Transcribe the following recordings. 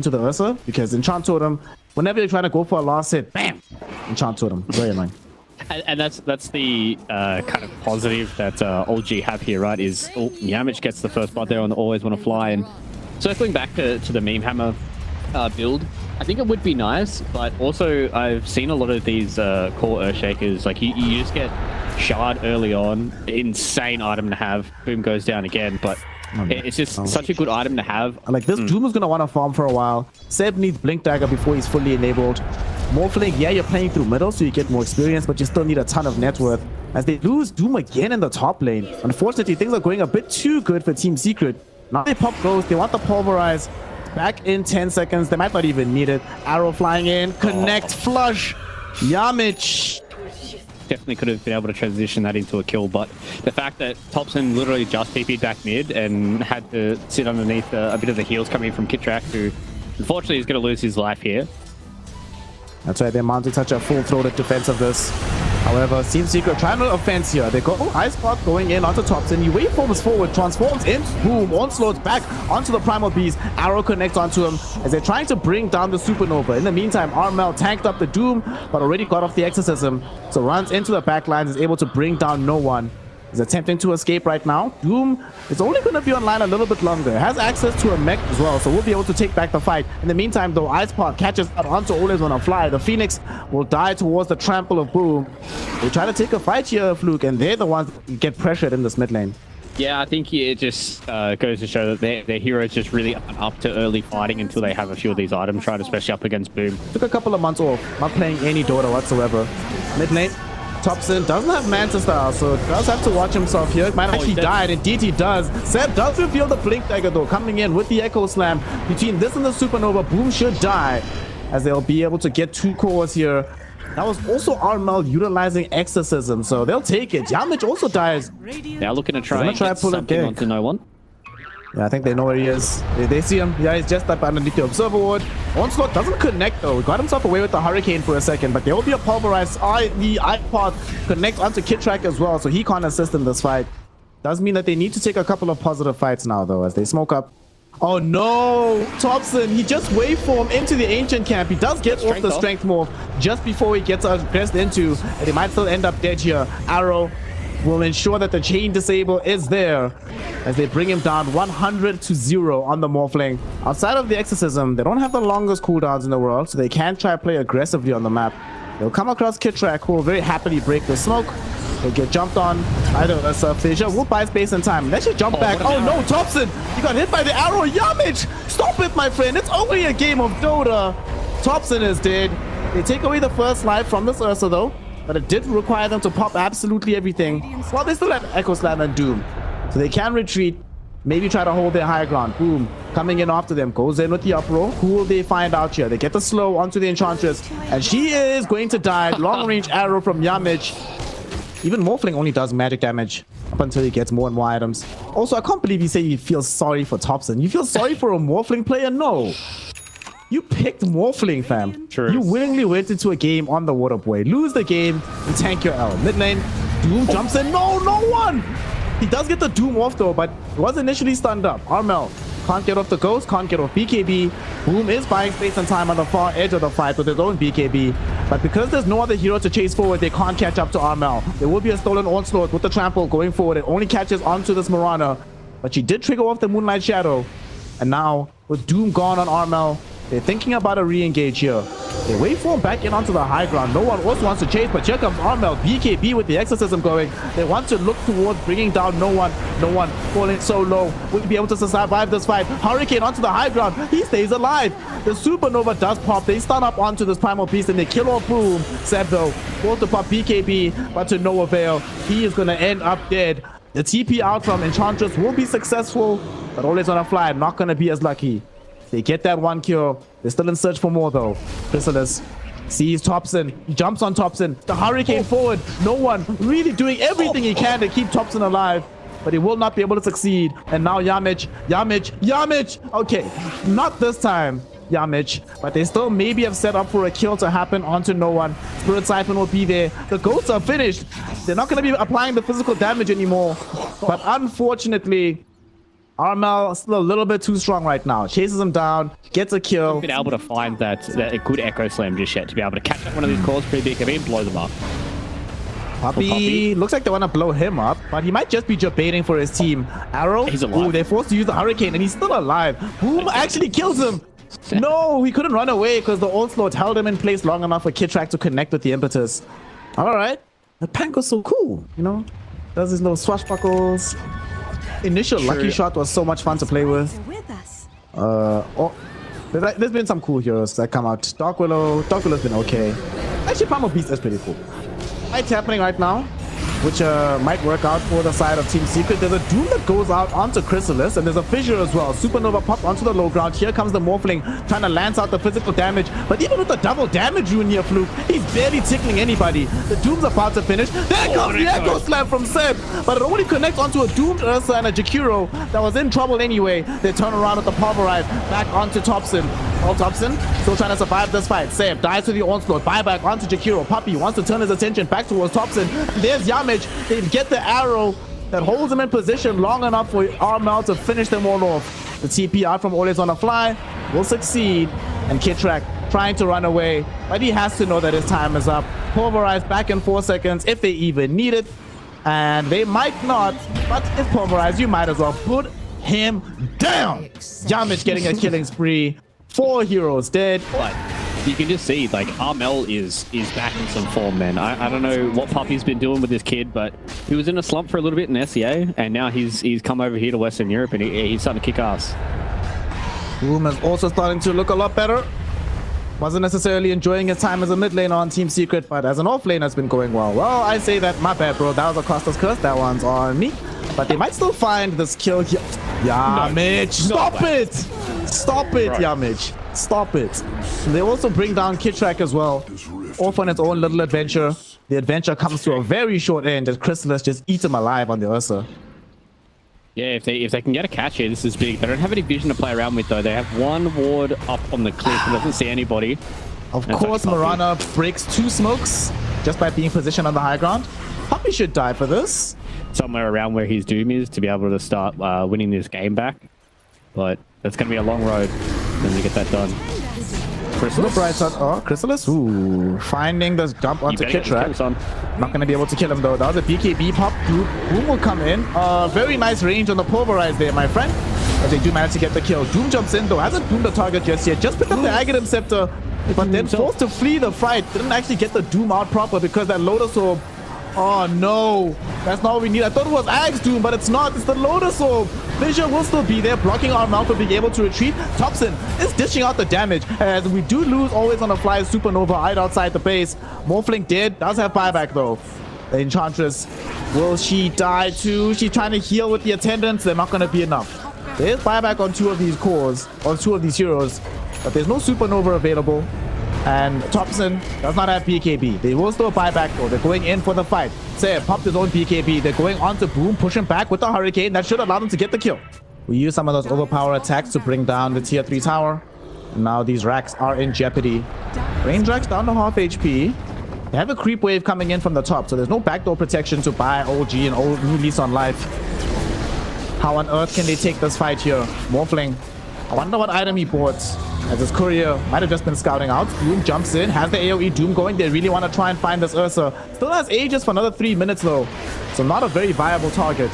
into the Ursa, because Enchant Totem, whenever you're trying to go for a last hit, bam! Enchant Totem. Very annoying. And that's the kind of positive that OG have here, right? Is Yamich gets the first blood there on the Always Want to Fly. And circling back to the Meme Hammer build, I think it would be nice, but also I've seen a lot of these core Earthshakers, like you just get Shard early on, insane item to have, boom goes down again, but it's just such a good item to have. Like this Doom is going to want to farm for a while. Seb needs Blink Dagger before he's fully enabled. Morphling, yeah, you're playing through middle, so you get more experience, but you still need a ton of net worth. As they lose Doom again in the top lane. Unfortunately, things are going a bit too good for Team Secret. Now they pop Ghost, they want the Pulverize. Back in 10 seconds, they might not even need it. Arrow flying in, connect, flush. Yamich. Definitely could have been able to transition that into a kill, but the fact that Topson literally just TP'd back mid and had to sit underneath a bit of the heals coming from Kitrak, who unfortunately is going to lose his life here. That's right, they're mounting such a full-throated defense of this. However, Team Secret trying to offense here. They go IceFrog going in onto Topson. He waveforms forward, transforms in, boom, onslaught back onto the Primal Beast. Arrow connects onto him as they're trying to bring down the Supernova. In the meantime, Armel tanked up the Doom, but already got off the Exorcism. So runs into the backlines, is able to bring down no one. He's attempting to escape right now. Doom is only going to be online a little bit longer. Has access to a mech as well, so we'll be able to take back the fight. In the meantime, though, IceFrog catches up onto Always Wanna Fly. The Phoenix will die towards the trample of Boom. They try to take a fight here, Fluke, and they're the ones that get pressured in this mid lane. Yeah, I think it just goes to show that their heroes just really aren't up to early fighting until they have a few of these items, right? Especially up against Boom. Took a couple of months off, not playing any DotA whatsoever. Mid lane. Topson doesn't have Manta Style, so does have to watch himself here. Might actually die, and indeed he does. Seb does reveal the Blink Dagger though, coming in with the Echo Slam. Between this and the Supernova, Boom should die, as they'll be able to get 2 cores here. That was also Armel utilizing Exorcism, so they'll take it. Yamich also dies. Now looking to try and get something onto no one. Yeah, I think they know where he is. They see him. Yeah, he's just up underneath the Observer Ward. Onslaught doesn't connect though. Got himself away with the Hurricane for a second, but there will be a Pulverize. The iPod connects onto Kitrak as well, so he can't assist in this fight. Does mean that they need to take a couple of positive fights now though, as they smoke up. Oh no! Topson, he just waveformed into the Ancient Camp. He does get off the Strength Morph just before he gets aggressed into, and he might still end up dead here. Arrow will ensure that the chain disable is there as they bring him down 100-0 on the Morphling. Outside of the Exorcism, they don't have the longest cooldowns in the world, so they can try to play aggressively on the map. They'll come across Kitrak, who will very happily break the smoke. They'll get jumped on. Either a Fissure will buy space and time. Let's just jump back. Oh no, Topson! He got hit by the arrow. Yamich! Stop it, my friend. It's only a game of DotA. Topson is dead. They take away the first life from this Ursa though, but it did require them to pop absolutely everything. Well, they still have Echo Slam and Doom, so they can retreat, maybe try to hold their high ground. Boom, coming in after them, goes in with the uproar. Who will they find out here? They get the slow onto the Enchantress, and she is going to die. Long range arrow from Yamich. Even Morphling only does magic damage up until he gets more and more items. Also, I can't believe you say you feel sorry for Topson. You feel sorry for a Morphling player? No. You picked Morphling, fam. True. You willingly went into a game on the water boy. Lose the game and tank your L. Mid lane, Doom jumps in. No one! He does get the Doom off though, but was initially stunned up. Armel can't get off the Ghost, can't get off BKB. Boom is buying space and time on the far edge of the fight with his own BKB. But because there's no other hero to chase forward, they can't catch up to Armel. There will be a stolen onslaught with the trample going forward. It only catches onto this Mirana, but she did trigger off the Moonlight Shadow. And now, with Doom gone on Armel, they're thinking about a re-engage here. They waveform back in onto the high ground. No one also wants to chase, but here comes Armel. BKB with the Exorcism going. They want to look towards bringing down no one. No one falling so low. Will be able to survive this fight. Hurricane onto the high ground. He stays alive. The Supernova does pop. They stun up onto this Primal Beast and they kill off Boom. Seb though, goes to pop BKB, but to no avail. He is going to end up dead. The TP out from Enchantress will be successful, but Always Wanna Fly not going to be as lucky. They get that 1 kill. They're still in search for more though. Crystallis sees Topson. He jumps on Topson. The Hurricane forward. No one really doing everything he can to keep Topson alive, but he will not be able to succeed. And now Yamich. Okay, not this time, Yamich, but they still maybe have set up for a kill to happen onto no one. Spirit Siphon will be there. The Ghosts are finished. They're not going to be applying the physical damage anymore, but unfortunately, Armel still a little bit too strong right now. Chases him down, gets a kill. Been able to find that a good echo slam just yet to be able to catch up one of these calls pretty big and blow them up. Puppey looks like they want to blow him up, but he might just be debating for his team. Arrow, he's alive. Ooh, they're forced to use the hurricane, and he's still alive. Boom actually kills him. No, he couldn't run away because the onslaught held him in place long enough for Kitrak to connect with the impetus. All right, the Panko's so cool, you know, does his little swashbuckles. Initial lucky shot was so much fun to play with. There's been some cool heroes that come out. Dark Willow's been okay. Actually, Primal Beast is pretty cool. Fight's happening right now, which might work out for the side of Team Secret. There's a Doom that goes out onto Crystallis, and there's a Fissure as well. Supernova pop onto the low ground. Here comes the Morphling trying to lance out the physical damage, but even with the double damage rune here, Fluke, he's barely tickling anybody. The Doom's about to finish. There comes the Echo Slam from Seb, but it only connects onto a Doomed Ursa and a Jakiro that was in trouble anyway. They turn around with the Pulverize back onto Topson. Oh, Topson still trying to survive this fight. Seb dies to the onslaught. Buyback onto Jakiro. Puppey wants to turn his attention back towards Topson. There's Yamich. They get the arrow that holds him in position long enough for Armel to finish them all off. The TP out from Always on the Fly will succeed, and Kitrak trying to run away, but he has to know that his time is up. Pulverize back in 4 seconds if they even need it, and they might not, but if Pulverize, you might as well put him down. Yamich getting a killing spree. 4 heroes dead. But you can just see, like, Armel is back in some form, man. I don't know what Puppey's been doing with this kid, but he was in a slump for a little bit in SEA, and now he's come over here to Western Europe, and he's starting to kick ass. Boom is also starting to look a lot better. Wasn't necessarily enjoying his time as a mid laner on Team Secret, but as an off lane has been going well. Well, I say that, my bad, bro. That was a Costa's curse. That one's on me. But they might still find this kill here. Yamich, stop it! Stop it, Yamich. Stop it. They also bring down Kitrak as well. Off on its own little adventure. The adventure comes to a very short end as Crystallis just eats him alive on the Ursa. Yeah, if they can get a catch here, this is big. They don't have any vision to play around with, though. They have one ward up on the cliff and doesn't see anybody. Of course, Mirana breaks 2 smokes just by being positioned on the high ground. Puppey should die for this. Somewhere around where his Doom is to be able to start winning this game back. But that's going to be a long road when we get that done. Crystallis. Ooh, finding the jump onto Kitrak. Not going to be able to kill him though. That was a BKB pop. Doom will come in. Very nice range on the Pulverize there, my friend. But they do manage to get the kill. Doom jumps in though. Hasn't doomed the target just yet. Just picked up the Aghanim Scepter, but then forced to flee the fight. Didn't actually get the Doom out proper because that Lotus Orb. Oh no, that's not what we need. I thought it was Ag's Doom, but it's not. It's the Lotus Orb. Fissure will still be there, blocking Armel from being able to retreat. Topson is dishing out the damage, as we do lose Always on the Fly Supernova right outside the base. Morphling dead, does have buyback though. The Enchantress, will she die too? She's trying to heal with the attendants. They're not going to be enough. There's buyback on 2 of these cores, on 2 of these heroes, but there's no Supernova available. And Topson does not have BKB. They will still buy back though. They're going in for the fight. Seb popped his own BKB. They're going on to Boom, push him back with the Hurricane. That should allow them to get the kill. We use some of those overpower attacks to bring down the tier 3 tower. And now these racks are in jeopardy. Range racks down to half HP. They have a creep wave coming in from the top, so there's no backdoor protection to buy OG and old new lease on life. How on earth can they take this fight here? Morphling. I wonder what item he bought. As his courier might have just been scouting out. Doom jumps in, has the AoE Doom going. They really want to try and find this Ursa. Still has Aegis for another 3 minutes though. So not a very viable target.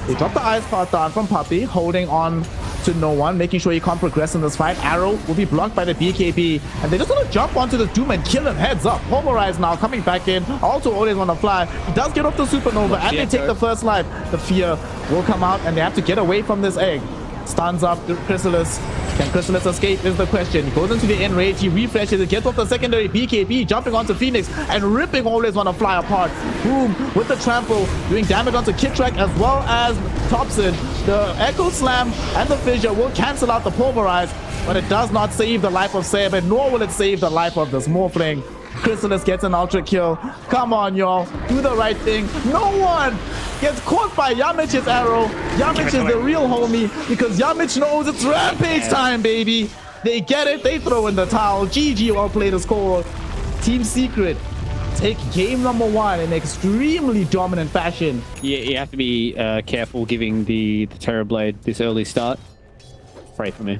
They drop the Ice Path down from Puppey, holding on to no one, making sure he can't progress in this fight. Arrow will be blocked by the BKB. And they just want to jump onto the Doom and kill him heads up. Pulverize now coming back in. Also Always on the Fly. He does get off the Supernova and they take the first life. The Fear will come out and they have to get away from this egg. Stuns up Crystallis. Can Crystallis escape is the question. He goes into the enrage, he refreshes it, gets off the secondary BKB, jumping onto Phoenix and ripping Always on a Fly apart. Boom, with the trample, doing damage onto Kitrak as well as Topson. The Echo Slam and the Fissure will cancel out the Pulverize, but it does not save the life of Seb, and nor will it save the life of this Morphling. Crystallis gets an ultra kill. Come on, y'all. Do the right thing. No one gets caught by Yamich's arrow. Yamich is the real homie because Yamich knows it's rampage time, baby. They get it. They throw in the towel. GG, well played as call. Team Secret take game number 1 in extremely dominant fashion. Yeah, you have to be careful giving the Terrorblade this early start. Pray for me.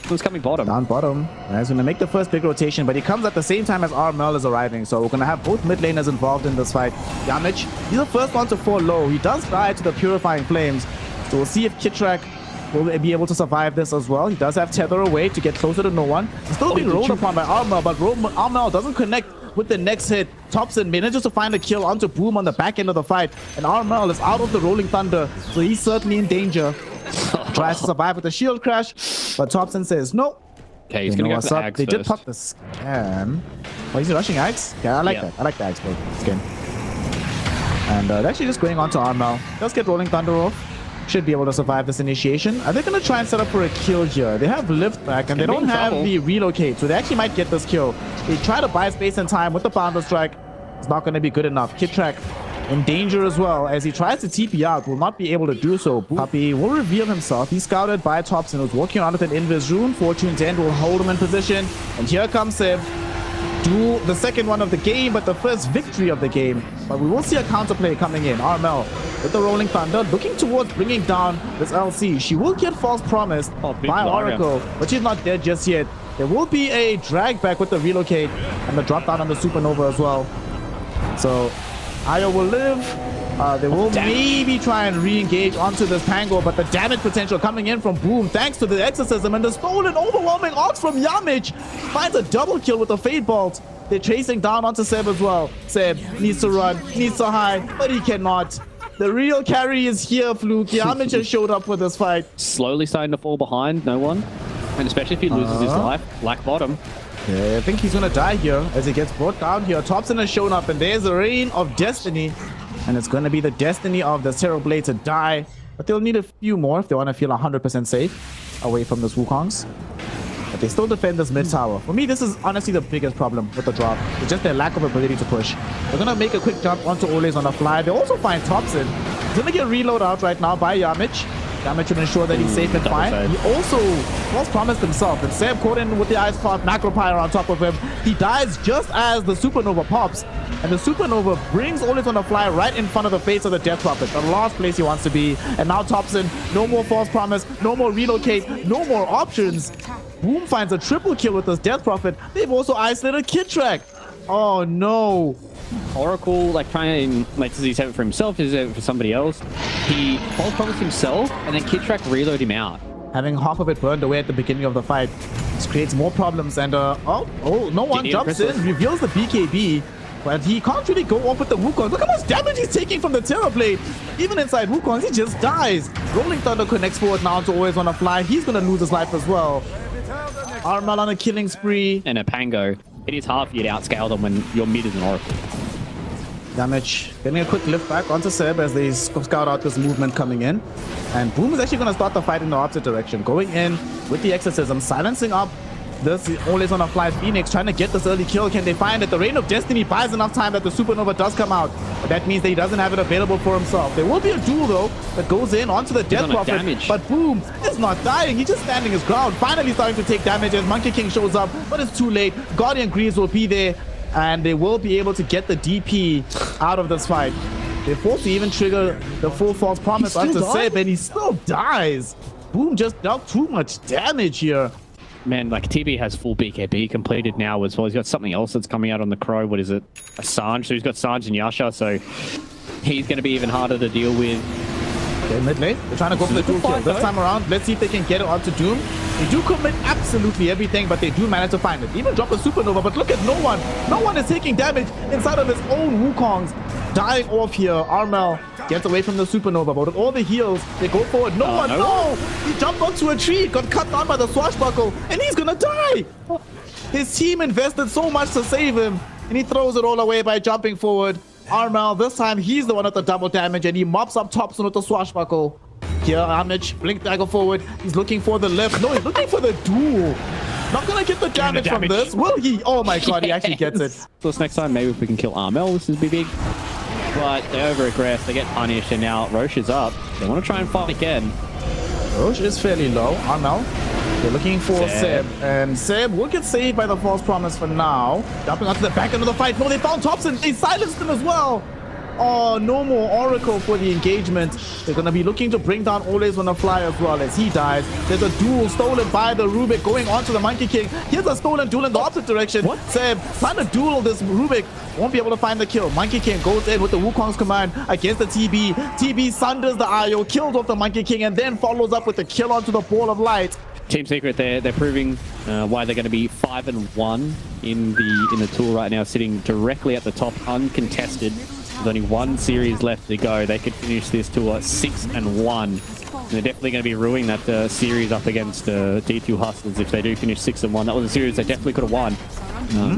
Who's coming bottom? Down bottom. He's going to make the first big rotation, but he comes at the same time as Armel is arriving. So we're going to have both mid laners involved in this fight. Yamich, he's the first one to fall low. He does die to the Purifying Flames. So we'll see if Kitrak will be able to survive this as well. He does have Tether away to get closer to no one. He's still being rolled upon by Armel, but Armel doesn't connect with the next hit. Topson manages to find a kill onto Boom on the back end of the fight. And Armel is out of the Rolling Thunder, so he's certainly in danger. Tries to survive with the shield crash, but Topson says no. Okay, he's going to go for the Ags They did first. pop the scan. Oh, he's rushing Ags? Yeah, I like that. I like the Ags skin. And they're actually just going on to Armel. Does get Rolling Thunder off. Should be able to survive this initiation. Are they going to try and set up for a kill here? They have lift back and they don't have the relocate, so they actually might get this kill. They try to buy space and time with the Founder Strike. It's not going to be good enough. Kitrak in danger as well as he tries to TP out, will not be able to do so. Puppey will reveal himself. He's scouted by Topson, who's walking around with an Invis Rune. Fortune's End will hold him in position. And here comes Seb. Do the second one of the game, but the first victory of the game. But we will see a counterplay coming in. Armel with the Rolling Thunder, looking towards bringing down this LC. She will get false promised by Oracle, but she's not dead just yet. There will be a drag back with the relocate and the drop down on the Supernova as well. So Io will live. They will maybe try and re-engage onto this Pango, but the damage potential coming in from Boom thanks to the Exorcism, and the stolen overwhelming ult from Yamich finds a double kill with the Fade Bolt. They're chasing down onto Seb as well. Seb needs to run, needs to hide, but he cannot. The real carry is here, Fluke. Yamich has showed up for this fight. Slowly starting to fall behind, no one. And especially if he loses his life, black bottom. Yeah, I think he's gonna die here as he gets brought down here. Topson has shown up, and there's a Reign of Destiny. And it's gonna be the destiny of the Terrorblade to die. But they'll need a few more if they want to feel 100% safe away from this Wukongs. But they still defend this mid tower. For me, this is honestly the biggest problem with the drop. It's just their lack of ability to push. They're gonna make a quick jump onto Ole's on the fly. They also find Topson. He's gonna get reload out right now by Yamich. Yamich will ensure that he's safe and fine. He also was promised himself. And Sam caught in with the IceFrog, Macro Pyre on top of him. He dies just as the Supernova pops. And the Supernova brings Ole's on the fly right in front of the face of the Death Prophet. The last place he wants to be. And now Topson, no more false promise, no more relocate, no more options. Boom finds a triple kill with this Death Prophet. They've also isolated Kitrak. Oh no. Oracle, like, trying, like, does he save it for himself? Does he save it for somebody else? He false promised himself, and then Kitrak reload him out. Having half of it burned away at the beginning of the fight, this creates more problems. And no one jumps in, reveals the BKB, but he can't really go off with the Wukong. Look how much damage he's taking from the Terrorblade. Even inside Wukong, he just dies. Rolling Thunder connects forward now to Always Wanna Fly. He's gonna lose his life as well. Armel on a killing spree. And a Pango. It is hard for you to outscale them when your mid is an Oracle. Yamich getting a quick lift back onto Seb as they scout out this movement coming in. And Boom is actually going to start the fight in the opposite direction. Going in with the Exorcism, silencing up this Always Wanna Fly Phoenix, trying to get this early kill. Can they find it? The Reign of Destiny buys enough time that the Supernova does come out. But that means that he doesn't have it available for himself. There will be a duel, though, that goes in onto the Death Prophet. But Boom is not dying. He's just standing his ground. Finally starting to take damage as Monkey King shows up. But it's too late. Guardian Greaves will be there. And they will be able to get the DP out of this fight. They're forced to even trigger the full false promise onto Seb, and he still dies. Boom just dealt too much damage here. Man, like, TB has full BKB completed now as well. He's got something else that's coming out on the Crow. What is it? A Sanj. So he's got Sanj and Yasha, so he's going to be even harder to deal with. Okay, mid lane. They're trying to go for the dual kill this time around. Let's see if they can get it onto Doom. They do commit absolutely everything, but they do manage to find it. Even drop a Supernova, but look at no one. No one is taking damage inside of his own Wukongs. Dying off here. Armel gets away from the Supernova, but with all the heals, they go forward. No! He jumped onto a tree, got cut down by the swashbuckle, and he's gonna die. His team invested so much to save him, and he throws it all away by jumping forward. Armel, this time he's the one with the double damage, and he mops up Topson with the swashbuckle. Here, Yamich, blink dagger forward. He's looking for the lift. No, he's looking for the duel. Not gonna get the damage from this. Will he? Oh my god, he actually gets it. So this next time, maybe if we can kill Armel, this is big. But they over-aggress, they get punished, and now Roche is up. They want to try and fight again. Roche is fairly low. Armel They're looking for Seb. Seb, and Seb will get saved by the false promise for now. Jumping onto the back end of the fight. No, they found Topson. They silenced him as well. Oh, no more Oracle for the engagement. They're going to be looking to bring down Always Wanna Fly as well as he dies. There's a duel stolen by the Rubik going onto the Monkey King. Here's a stolen duel in the opposite direction. What? Seb trying to duel this Rubik. Won't be able to find the kill. Monkey King goes in with the Wukong's command against the TB. TB sunders the IO, kills off the Monkey King, and then follows up with the kill onto the Ball of Light. Team Secret, they're proving why they're going to be 5-1 in the tour right now, sitting directly at the top, uncontested. With only one series left to go, they could finish this tour 6-1. And they're definitely going to be ruining that series up against D2 Hustlers if they do finish 6-1. That was a series they definitely could have won.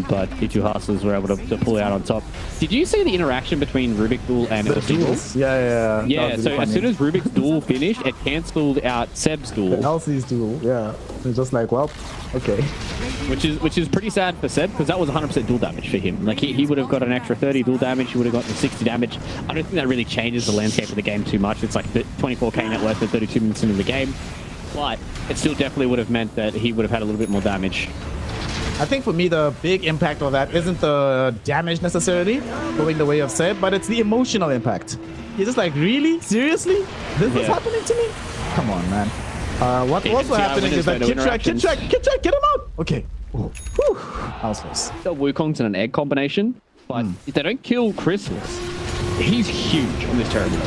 But D2 Hustlers were able to pull it out on top. Did you see the interaction between Rubik Duel and The LC duels? Duel? Yeah. Yeah, so as soon as Rubik's Duel finished, it cancelled out Seb's Duel. LC's duel, yeah. It's just like, well, okay. Which is pretty sad for Seb, because that was 100% duel damage for him. Like, he would have got an extra 30 duel damage, he would have gotten 60 damage. I don't think that really changes the landscape of the game too much. It's like 24k net worth for 32 minutes into the game. But it still definitely would have meant that he would have had a little bit more damage. I think for me, the big impact of that isn't the damage necessarily going the way of Seb, but it's the emotional impact. You're just like, really? Seriously? This is happening to me? Come on, man. What's also happening is that Kitrak, get him out! Okay. Ooh. Whew. That was close. The Wukong's in an egg combination, but if they don't kill Crystallis, he's huge on this terrible.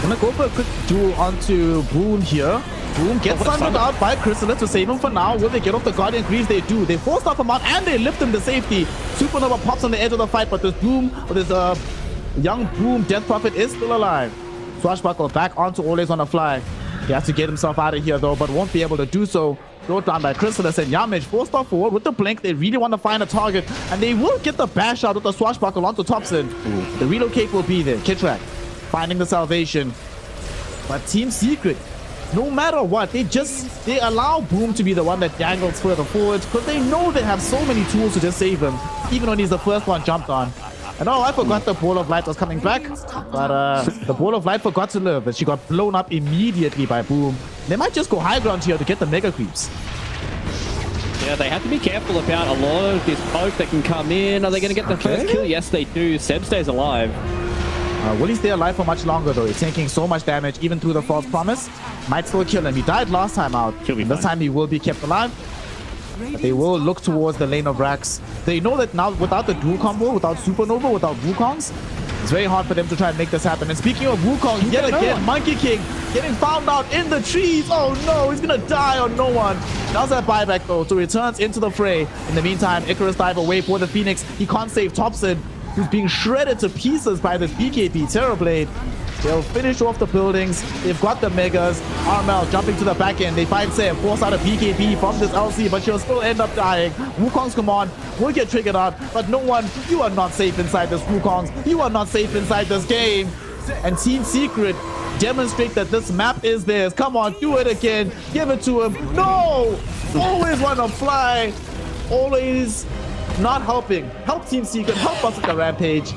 Gonna go for a quick duel onto Boom here. Boom gets sundered out by Crystallis to save him for now. Will they get off the Guardian Greaves? They do. They force off him out and they lift him to safety. Supernova pops on the edge of the fight, but this Boom, or this young Boom Death Prophet is still alive. Swashbuckle back onto Always Wanna Fly. He has to get himself out of here though, but won't be able to do so. Brought down by Crystallis, and yamich forced off forward with the blink. They really want to find a target, and they will get the bash out with the Swashbuckle onto Topson. The relocate will be there. Kitrak finding the salvation. But Team Secret, no matter what, they allow Boom to be the one that dangles further forward because they know they have so many tools to just save him, even when he's the first one jumped on. And oh, I forgot the Ball of Light was coming back, but the Ball of Light forgot to live, and she got blown up immediately by Boom. They might just go high ground here to get the mega creeps. Yeah, they have to be careful about a lot of this poke that can come in. Are they going to get the first kill? Yes, they do. Seb stays alive. Will he stay alive for much longer though? He's taking so much damage even through the false promise. Might still kill him. He died last time out. This time he will be kept alive. But they will look towards the lane of Rax. They know that now without the dual combo, without Supernova, without Wukongs, it's very hard for them to try and make this happen. And speaking of Wukong, yet again, Monkey King getting found out in the trees. Oh no, he's gonna die on no one. Does that buyback though, so returns into the fray. In the meantime, Icarus dive away for the Phoenix. He can't save Topson, who's being shredded to pieces by this BKB Terrorblade. They'll finish off the buildings. They've got the megas. Armel jumping to the back end. They find Sam, force out a BKB from this LC, but she'll still end up dying. Wukong's command will get triggered out, but no one, you are not safe inside this Wukong's. You are not safe inside this game. And Team Secret demonstrate that this map is theirs. Come on, do it again. Give it to him. No! Always Wanna Fly. Always not helping. Help Team Secret. Help us at the rampage.